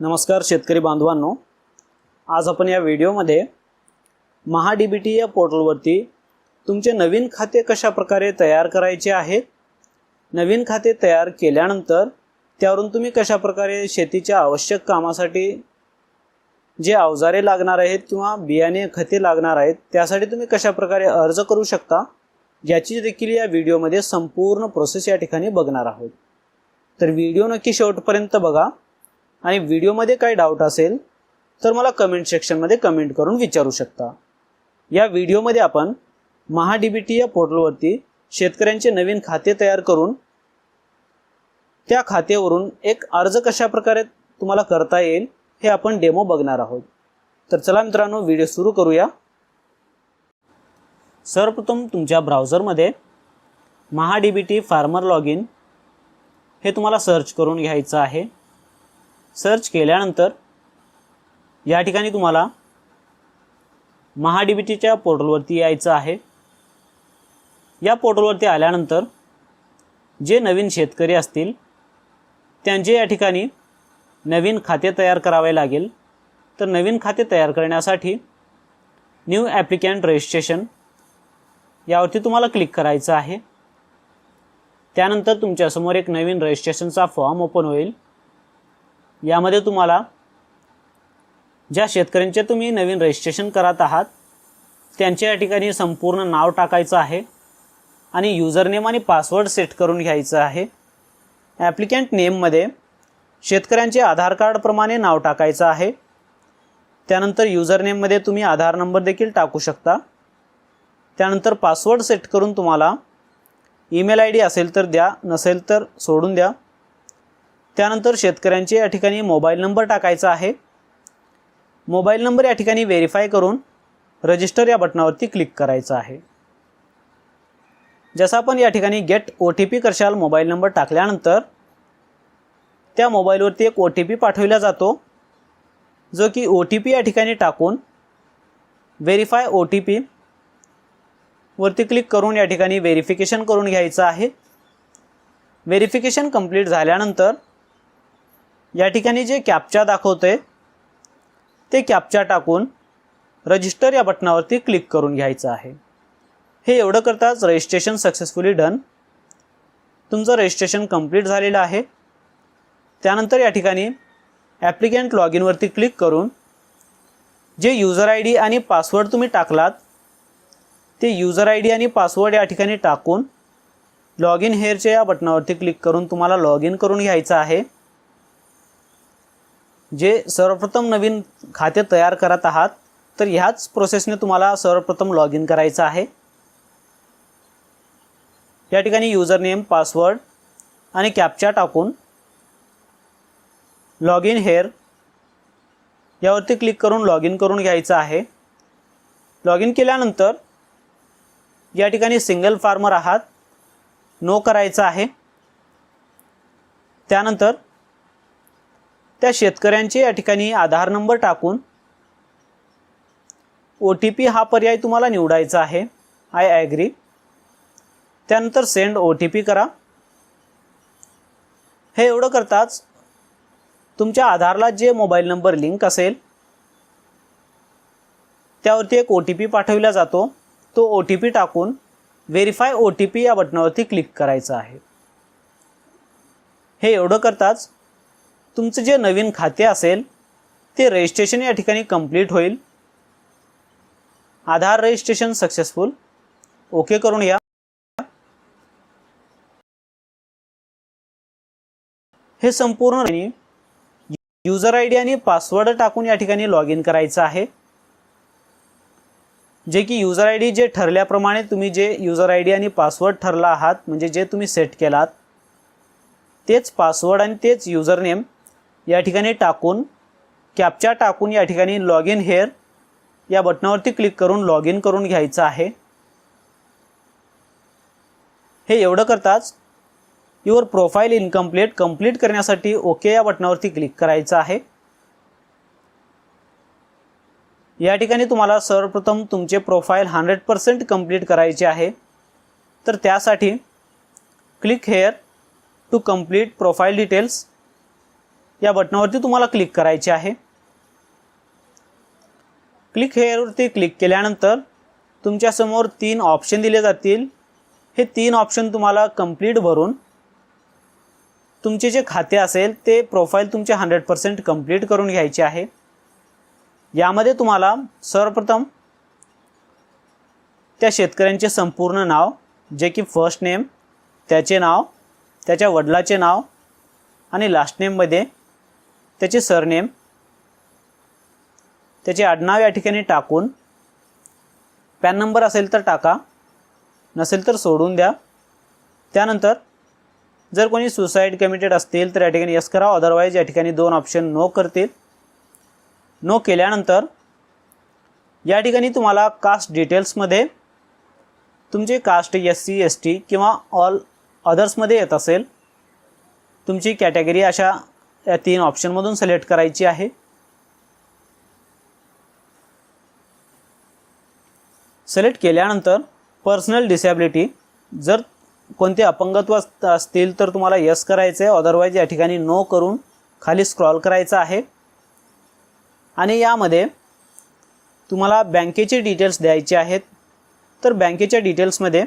नमस्कार शेतकरी बांधवांनो, आज आपण या व्हिडिओमध्ये महाडीबीटी या पोर्टलवरती तुमचे नवीन खाते कशा प्रकारे तयार करायचे आहेत, नवीन खाते तयार केल्यानंतर त्यावरून तुम्ही कशा प्रकारे शेतीच्या आवश्यक कामासाठी जे अवजारे लागणार आहेत किंवा बियाणे खते लागणार आहेत त्यासाठी तुम्ही कशा प्रकारे अर्ज करू शकता याची देखील या व्हिडिओमध्ये संपूर्ण प्रोसेस या ठिकाणी बघणार आहोत। तर व्हिडिओ नक्की शेवटपर्यंत बघा आणि व्हिडिओमध्ये काही डाऊट असेल तर मला कमेंट सेक्शनमध्ये कमेंट करून विचारू शकता। या व्हिडिओमध्ये आपण महाडीबीटी या पोर्टलवरती शेतकऱ्यांचे नवीन खाते तयार करून त्या खात्यावरून एक अर्ज कशा प्रकारे तुम्हाला करता येईल हे आपण डेमो बघणार आहोत। तर चला मित्रांनो, व्हिडिओ सुरू करूया। सर्वप्रथम तुमच्या ब्राउझरमध्ये महाडीबीटी फार्मर लॉगिन हे तुम्हाला सर्च करून घ्यायचं आहे। सर्च केल्यानंतर या ठिकाणी तुम्हाला महाडीबीटीच्या पोर्टलवरती यायचं आहे। या पोर्टलवरती आल्यानंतर जे नवीन शेतकरी असतील त्यांचे या ठिकाणी नवीन खाते तयार करावे लागेल। तर नवीन खाते तयार करण्यासाठी न्यू ॲप्लिकंट रजिस्ट्रेशन यावरती तुम्हाला क्लिक करायचं आहे। त्यानंतर तुमच्यासमोर एक नवीन रजिस्ट्रेशनचा फॉर्म ओपन होईल। यामध्ये तुम्हाला ज्या शेतकऱ्यांचे तुम्ही नवीन रजिस्ट्रेशन करत आहात त्यांच्या या ठिकाणी संपूर्ण नाव टाकायचं आहे आणि यूजर नेम आणि पासवर्ड सेट करून घ्यायचं आहे। ॲप्लिकंट नेममध्ये शेतकऱ्यांचे आधार कार्ड प्रमाणे नाव टाकायचं आहे। त्यानंतर यूजर नेममध्ये तुम्ही आधार नंबर देखील टाकू शकता। त्यानंतर पासवर्ड सेट करून तुम्हाला ईमेल आयडी असेल तर द्या, नसेल तर सोडून द्या। त्यानंतर शेतकऱ्यांचे या ठिकाणी मोबाईल नंबर टाकायचा आहे। मोबाईल नंबर या ठिकाणी व्हेरीफाय करून रजिस्टर या बटनावरती क्लिक करायचं आहे। जसं आपण या ठिकाणी गेट OTP करशाल, मोबाईल नंबर टाकल्यानंतर त्या मोबाईलवरती एक OTP पाठवला जातो, जो की OTP या ठिकाणी टाकून व्हेरीफाय OTP वरती क्लिक करून या ठिकाणी व्हेरिफिकेशन करून घ्यायचं आहे। व्हेरिफिकेशन कंप्लीट झाल्यानंतर या ठिकाणी जे कॅप्चा दाखवतंय ते कॅप्चा टाकून रजिस्टर या बटनावरती क्लिक करून घ्यायचं आहे। हे एवढं करताच रजिस्ट्रेशन सक्सेसफुली डन, तुमचं रजिस्ट्रेशन कंप्लीट झालेलं आहे। त्यानंतर या ठिकाणी ॲप्लिकंट लॉगिनवरती क्लिक करून जे यूजर आय डी आणि पासवर्ड तुम्ही टाकलात ते यूजर आय डी आणि पासवर्ड या ठिकाणी टाकून लॉग इन हेअरच्या या बटनावरती क्लिक करून तुम्हाला लॉग इन करून घ्यायचं आहे। जे सर्वप्रथम नवीन खाते तयार करत आहात तर ह्याच प्रोसेसने तुम्हाला सर्वप्रथम लॉग इन करायचं आहे। या ठिकाणी यूजर नेम, पासवर्ड आणि कॅप्चा टाकून लॉग इन हेअर यावरती क्लिक करून लॉग इन करून घ्यायचं आहे। लॉग इन केल्यानंतर या ठिकाणी सिंगल फार्मर आहात, नो करायचं आहे। त्यानंतर त्या शेतकऱ्यांचे या ठिकाणी आधार नंबर टाकून OTP हा पर्याय तुम्हाला निवडायचा आहे, आय ॲग्री। त्यानंतर सेंड OTP करा। हे एवढं करताच तुमच्या आधारला जे मोबाईल नंबर लिंक असेल त्यावरती एक OTP पाठवला जातो। तो OTP टाकून व्हेरीफाय OTP या बटनावरती क्लिक करायचं आहे। हे एवढं करताच तुमचं जे नवीन खाते असेल ते रजिस्ट्रेशन या ठिकाणी कंप्लीट होईल। आधार रजिस्ट्रेशन सक्सेसफुल, ओके करून या। हे संपूर्ण यूजर आय डी आणि पासवर्ड टाकून या ठिकाणी लॉग इन करायचं आहे। जे की यूजर आय डी जे ठरल्याप्रमाणे तुम्ही जे यूजर आय डी आणि पासवर्ड ठरला आहात, म्हणजे जे तुम्ही सेट केलात तेच पासवर्ड आणि तेच यूजर नेम या ठिकाणी टाकून कॅप्चा टाकून या ठिकाणी लॉग इन हेअर या बटनावरती क्लिक करून लॉग इन करून घ्यायचं आहे। हे एवढं करताच युअर प्रोफाईल इनकम्प्लीट कंप्लीट करण्यासाठी ओके या बटनावरती क्लिक करायचं आहे। या ठिकाणी तुम्हाला सर्वप्रथम तुमचे प्रोफाईल 100% कंप्लीट करायचे आहे। तर त्यासाठी click here to complete profile details या बटनावरती तुम्हाला क्लिक करायचे आहे। क्लिक हेअरवरती क्लिक केल्यानंतर तुमच्यासमोर 3 ऑप्शन दिले जातील। हे 3 ऑप्शन तुम्हाला कंप्लीट भरून तुमचे जे खाते असेल ते प्रोफाईल तुमचे 100% कंप्लीट करून घ्यायचे आहे। यामध्ये तुम्हाला सर्वप्रथम त्या शेतकऱ्यांचे संपूर्ण नाव, जे की फर्स्ट नेम, त्याचे नाव, त्याच्या वडिलाचे नाव आणि लास्ट नेममध्ये त्याचे सरनेम, त्याचे आडनाव या ठिकाणी टाकून पॅन नंबर असेल तर टाका, नसेल तर सोडून द्या। त्यानंतर जर कोणी सुसाईड कमिटेड असतील तर या ठिकाणी यस करा, अदरवाईज या ठिकाणी 2 ऑप्शन नो करतील। नो केल्यानंतर या ठिकाणी तुम्हाला कास्ट डिटेल्समध्ये तुमची कास्ट SC ST किंवा ऑल अदर्समध्ये येत असेल, तुमची कॅटेगरी अशा या 3 ऑप्शनमधून सिलेक्ट करायची आहे। सिलेक्ट केल्यानंतर पर्सनल डिसेबिलिटी, जर कोणते अपंगत्व असतील तर तुम्हाला यस करायचं आहे, अदरवाईज या ठिकाणी नो करून खाली स्क्रॉल करायचं आहे। आणि यामध्ये तुम्हाला बँकेचे डिटेल्स द्यायचे आहेत। तर बँकेच्या डिटेल्समध्ये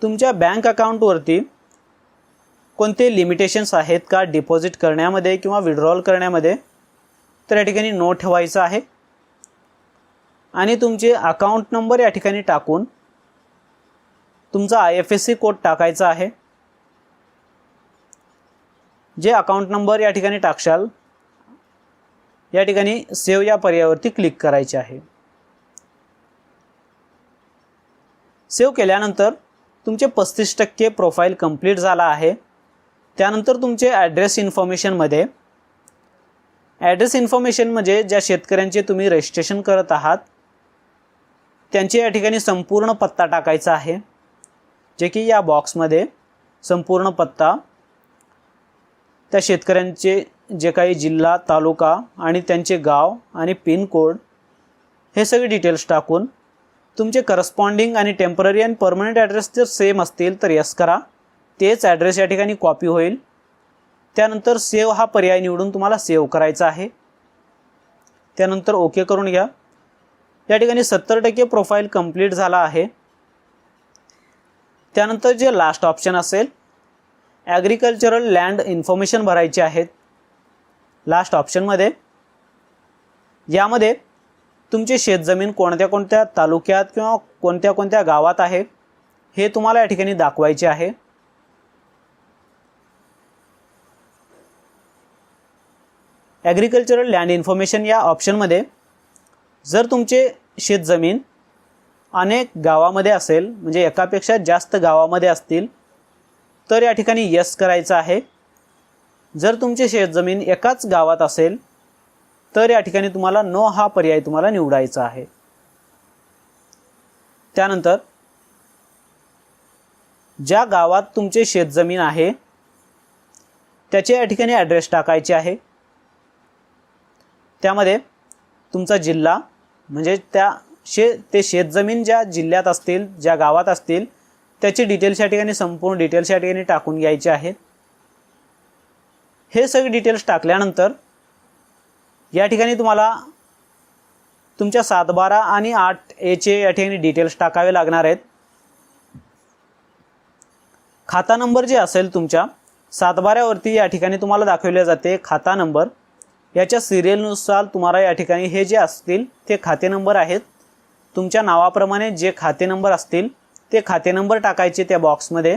तुमच्या बँक अकाउंटवरती कोणते लिमिटेशन्स आहेत का डिपॉझिट करण्यामध्ये किंवा विड्रॉल करण्यामध्ये, तर या ठिकाणी नो ठेवायचं आहे। आणि तुमचे अकाउंट नंबर या ठिकाणी टाकून तुमचा IFSC कोड टाकायचा आहे। जे अकाउंट नंबर या ठिकाणी टाकशाल या ठिकाणी सेव्ह या पर्यायावरती क्लिक करायचे आहे। सेव्ह केल्यानंतर तुमचे 35% प्रोफाईल कंप्लीट झाला आहे। त्यानंतर तुमचे ॲड्रेस इन्फॉर्मेशनमध्ये, ॲड्रेस इन्फॉर्मेशन म्हणजे ज्या शेतकऱ्यांचे तुम्ही रजिस्ट्रेशन करत आहात त्यांचे या ठिकाणी संपूर्ण पत्ता टाकायचा आहे, जे की या बॉक्समध्ये संपूर्ण पत्ता, त्या शेतकऱ्यांचे जे काही जिल्हा, तालुका आणि त्यांचे गाव आणि पिन कोड हे सगळे डिटेल्स टाकून तुमचे करस्पॉन्डिंग आणि टेम्पररी आणि परमनंट ॲड्रेस जर सेम असतील तर यस करा, तेच ॲड्रेस या ठिकाणी कॉपी होईल। त्यानंतर सेव्ह हा पर्याय निवडून तुम्हाला सेव्ह करायचा आहे। त्यानंतर ओके करून घ्या। या ठिकाणी 70% प्रोफाईल कंप्लीट झाला आहे। त्यानंतर जे लास्ट ऑप्शन असेल, ॲग्रिकल्चरल लँड इन्फॉर्मेशन भरायचे आहेत लास्ट ऑप्शनमध्ये। यामध्ये तुमची शेतजमीन कोणत्या कोणत्या तालुक्यात किंवा कोणत्या कोणत्या गावात आहे हे तुम्हाला या ठिकाणी दाखवायचे आहे। ॲग्रिकल्चरल लँड इन्फॉर्मेशन या ऑप्शनमध्ये जर तुमचे शेतजमीन अनेक गावामध्ये असेल, म्हणजे एकापेक्षा जास्त गावामध्ये असतील तर या ठिकाणी यस करायचं आहे। जर तुमची शेतजमीन एकाच गावात असेल तर या ठिकाणी तुम्हाला नो हा पर्याय तुम्हाला निवडायचा आहे। त्यानंतर ज्या गावात तुमचे शेतजमीन आहे त्याचे या ठिकाणी ॲड्रेस टाकायचे आहे। त्यामध्ये तुमचा जिल्हा, म्हणजे ते शेतजमीन ज्या जिल्ह्यात असतील, ज्या गावात असतील त्याचे डिटेल्स या ठिकाणी, संपूर्ण डिटेल्स या ठिकाणी टाकून घ्यायचे आहेत। हे सगळे डिटेल्स टाकल्यानंतर या ठिकाणी तुम्हाला तुमच्या 7/12 आणि 8A या ठिकाणी डिटेल्स टाकावे लागणार आहेत। खाता नंबर जे असेल तुमच्या 7/12 या ठिकाणी तुम्हाला दाखवले जाते खाता नंबर। याच्या सिरियलनुसार तुम्हाला या ठिकाणी हे जे असतील ते खाते नंबर आहेत। तुमच्या नावाप्रमाणे जे खाते नंबर असतील ते खाते नंबर टाकायचे त्या बॉक्समध्ये।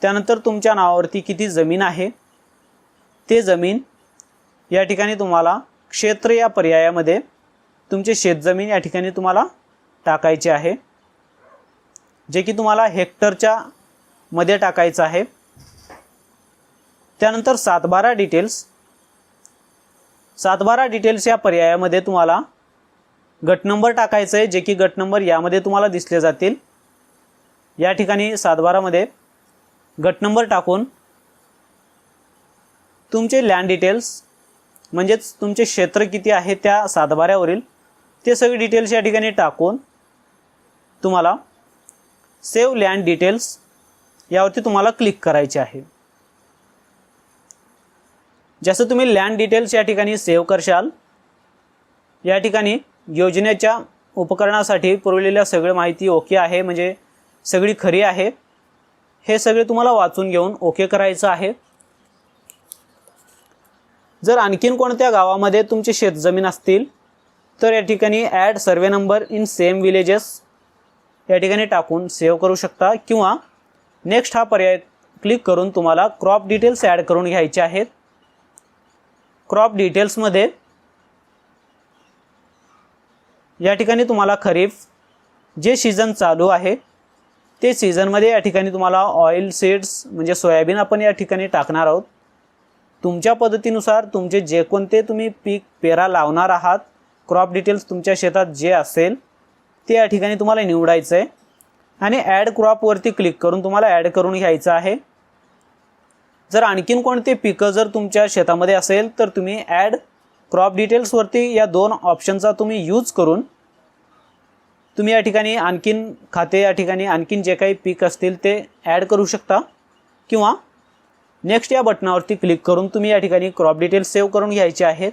त्यानंतर तुमच्या नावावरती किती जमीन आहे ते जमीन या ठिकाणी तुम्हाला क्षेत्र या पर्यायामध्ये तुमचे शेतजमीन या ठिकाणी तुम्हाला टाकायचे आहे, जे की तुम्हाला हेक्टरच्या मध्ये टाकायचं आहे। त्यानंतर 7/12 डिटेल्स, 7/12 डिटेल्स या पर्यायामध्ये तुम्हाला गट नंबर टाकायचा आहे, जे की गट नंबर यामध्ये तुम्हाला दिसले जातील। या ठिकाणी 7/12 मध्ये गट नंबर टाकून तुमचे लँड डिटेल्स, म्हणजेच तुमचे क्षेत्र किती आहे त्या 7/12 ते सगळे डिटेल्स या ठिकाणी टाकून तुम्हाला सेव्ह लँड डिटेल्स यावरती तुम्हाला क्लिक करायचे आहे। जसं तुम्ही लँड डिटेल्स या ठिकाणी सेव्ह करशाल, या ठिकाणी योजनेच्या उपकरणासाठी पुरवलेल्या सगळी माहिती ओके आहे, म्हणजे सगळी खरी आहे, हे सगळे तुम्हाला वाचून घेऊन ओके करायचं आहे. जर आणखीन कोणत्या गावामध्ये तुमची शेतजमीन असतील तर या ठिकाणी add survey number in same villages या ठिकाणी टाकून सेव्ह करू शकता, किंवा नेक्स्ट हा पर्याय क्लिक करून तुम्हाला क्रॉप डिटेल्स ॲड करून घ्यायचे आहेत. क्रॉप डिटेल्समध्ये या ठिकाणी तुम्हाला खरीप जे सीझन चालू आहे ते सीझनमध्ये या ठिकाणी तुम्हाला ऑइल सीड्स म्हणजे सोयाबीन आपण या ठिकाणी टाकणार आहोत. तुमच्या पद्धतीनुसार तुमचे जे कोणते तुम्ही पीक पेरा लावणार आहात, क्रॉप डिटेल्स तुमच्या शेतात जे असेल ते या ठिकाणी तुम्हाला निवडायचं आहे आणि ॲड क्रॉपवरती क्लिक करून तुम्हाला ॲड करून घ्यायचं आहे. जर आणखीन कोणते पिकं जर तुमच्या शेतामध्ये असेल तर तुम्ही ॲड क्रॉप डिटेल्सवरती या दोन ऑप्शनचा तुम्ही यूज करून तुम्ही या ठिकाणी आणखीन खाते या ठिकाणी आणखीन जे काही पीक असतील ते ॲड करू शकता, किंवा नेक्स्ट या बटनावरती क्लिक करून तुम्ही या ठिकाणी क्रॉप डिटेल्स सेव्ह करून घ्यायचे आहेत.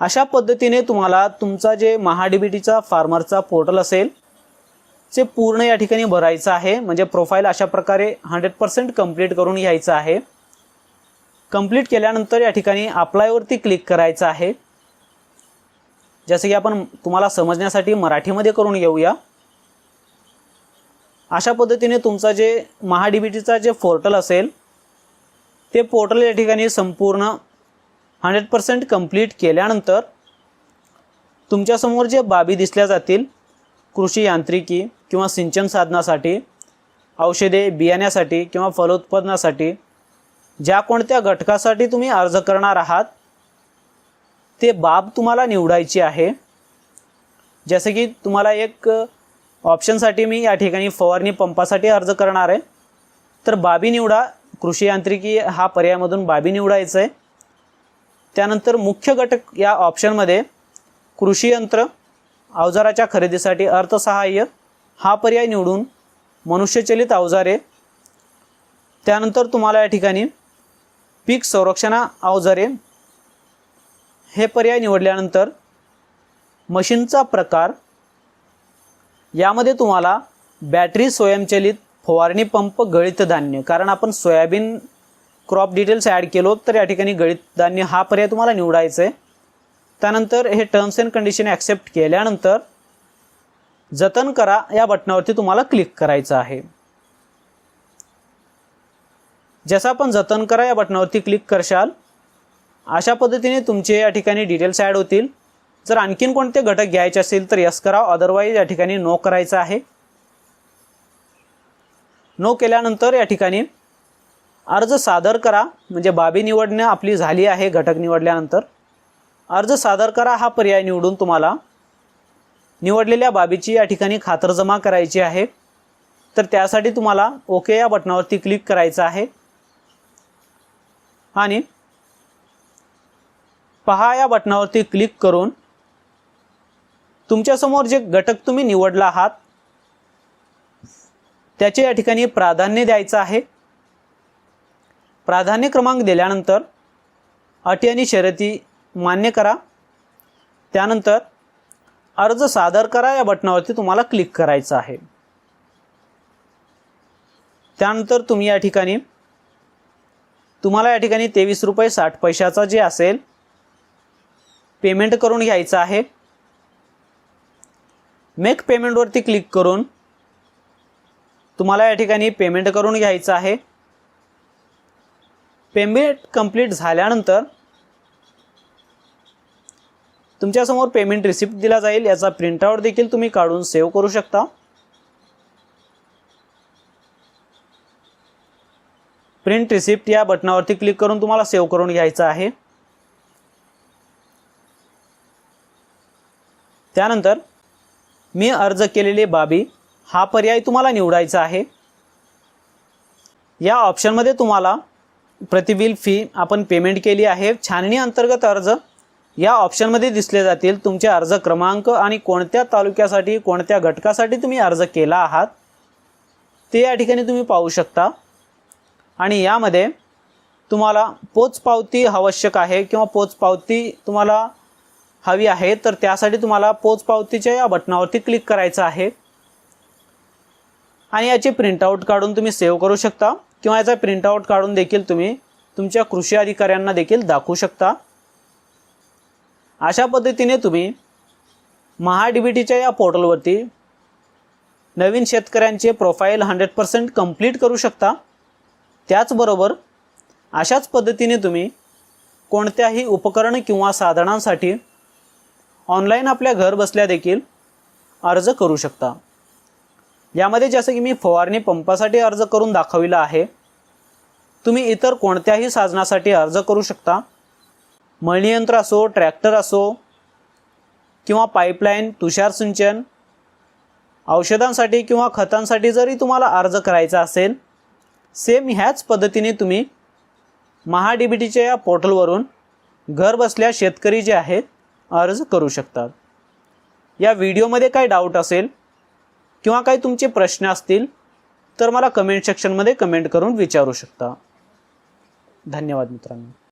अशा पद्धतीने तुम्हाला तुमचा जे महाडीबीटीचा फार्मरचा पोर्टल असेल ते पूर्ण या ठिकाणी भरायचं आहे, म्हणजे प्रोफाईल अशा प्रकारे 100% कंप्लीट करून घ्यायचं आहे. कंप्लीट केल्यानंतर या ठिकाणी अप्लायवरती क्लिक करायचं आहे. जसे की आपण तुम्हाला समजण्यासाठी मराठीमध्ये करून घेऊया. अशा पद्धतीने तुमचा जे महाडीबीटीचा जे पोर्टल असेल ते पोर्टल या ठिकाणी संपूर्ण 100% कंप्लीट केल्यानंतर तुमच्यासमोर जे बाबी दिसल्या जातील, कृषी यांत्रिकी किंवा सिंचन साधनासाठी, औषधे बियाण्यासाठी किंवा फलोत्पादनासाठी ज्या कोणत्या घटकासाठी तुम्ही अर्ज करणार आहात ते बाब तुम्हाला निवडायची आहे. जसे की तुम्हाला एक ऑप्शनसाठी मी या ठिकाणी फवारणी पंपासाठी अर्ज करणार आहे, तर बाबी निवडा. कृषी यांत्रिकी हा पर्यायामधून बाबी निवडायचं आहे. त्यानंतर मुख्य घटक या ऑप्शनमध्ये कृषी यंत्र अवजाराच्या खरेदीसाठी अर्थसहाय्य हा पर्याय निवडून मनुष्यचलित अवजारे, त्यानंतर तुम्हाला या ठिकाणी पीक संरक्षण अवजारे हे पर्याय निवडल्यानंतर मशीनचा प्रकार यामध्ये तुम्हाला बॅटरी स्वयंचलित फवारणी पंप गळीत धान्य, कारण आपण सोयाबीन क्रॉप डिटेल्स ॲड केलो तर या ठिकाणी गळीत धान्य हा पर्याय तुम्हाला निवडायचा आहे. त्यानंतर हे टर्म्स अँड कंडिशन ॲक्सेप्ट केल्यानंतर जतन करा या बटनावरती तुम्हाला क्लिक करायचं आहे. जसं आपण जतन करा या बटनावरती क्लिक करशाल अशा पद्धतीने तुमचे या ठिकाणी डिटेल्स ॲड होतील. जर आणखीन कोणते घटक घ्यायचे असेल तर यस करा, अदरवाईज या ठिकाणी नो करायचं आहे. नो केल्यानंतर या ठिकाणी अर्ज सादर करा, म्हणजे बाबी निवडणं आपली झाली आहे. घटक निवडल्यानंतर अर्ज सादर करा हा पर्याय निवडून तुम्हाला निवडलेल्या बाबीची या ठिकाणी खातरजमा करायची आहे. तर त्यासाठी तुम्हाला ओके या बटनावरती क्लिक करायचं आहे आणि पहा या बटनावरती क्लिक करून तुमच्यासमोर जे घटक तुम्ही निवडला आहात त्याचे या ठिकाणी प्राधान्य द्यायचं आहे. प्राधान्य क्रमांक दिल्यानंतर अटी आणि शर्ती मान्य करा. त्यानंतर अर्ज सादर करा या बटनावरती तुम्हाला क्लिक करायचं आहे. त्यानंतर तुम्ही या ठिकाणी तुम्हाला या ठिकाणी 23 रुपये 60 पैशाचा जे असेल पेमेंट करून घ्यायचं आहे. मेक पेमेंटवरती क्लिक करून तुम्हाला या ठिकाणी पेमेंट करून घ्यायचं आहे. पेमेंट कंप्लीट झाल्यानंतर तुमच्यासमोर पेमेंट रिसिप्ट दिला जाईल. याचा प्रिंटआउट देखील तुम्ही काढून सेव्ह करू शकता. प्रिंट रिसिप्ट या बटनावरती क्लिक करून तुम्हाला सेव्ह करून घ्यायचं आहे. त्यानंतर मी अर्ज केलेले बाबी हा पर्याय तुम्हाला निवडायचा आहे. या ऑप्शनमध्ये तुम्हाला प्रतिबिल फी आपण पेमेंट केली आहे. छाननी अंतर्गत अर्ज या ऑप्शनमध्ये दिसले जातील. तुमचे अर्ज क्रमांक आणि कोणत्या तालुक्यासाठी कोणत्या घटकासाठी तुम्ही अर्ज केला आहात ते या ठिकाणी तुम्ही पाहू शकता. आणि यामध्ये तुम्हाला पोचपावती आवश्यक आहे किंवा पोचपावती तुम्हाला हवी आहे, तर त्यासाठी तुम्हाला पोचपावतीच्या या बटनावरती क्लिक करायचं आहे आणि याचे प्रिंटआउट काढून तुम्ही सेव्ह करू शकता किंवा याचा प्रिंटआउट काढून देखील तुम्ही तुमच्या कृषी अधिकाऱ्यांना देखील दाखवू शकता। अशा पद्धतीने तुम्ही महाडीबीटीच्या या पोर्टलवरती नवीन शेतकऱ्यांचे प्रोफाईल 100% कंप्लीट करू शकता। त्याचबरोबर अशाच पद्धतीने तुम्ही कोणत्याही उपकरण किंवा साधनांसाठी ऑनलाईन आपल्या घर बसल्या देखील अर्ज करू शकता। यामध्ये जसं की मी फवारणी पंपासाठी अर्ज करून दाखविला आहे, तुम्ही इतर कोणत्याही साधनासाठी अर्ज करू शकता। मळणी यंत्र असो, ट्रॅक्टर असो किंवा पाईपलाईन, तुषार सिंचन, औषधांसाठी किंवा खतांसाठी जरी तुम्हाला अर्ज करायचा असेल, सेम ह्याच पद्धतीने तुम्ही महाडीबीटीच्या या पोर्टलवरून घर बसल्या शेतकरी जे आहेत अर्ज करू शकतात। या व्हिडिओमध्ये काही डाऊट असेल किंवा काही तुमचे प्रश्न असतील तर मला कमेंट सेक्शनमध्ये कमेंट करून विचारू शकता। धन्यवाद मित्रांनो।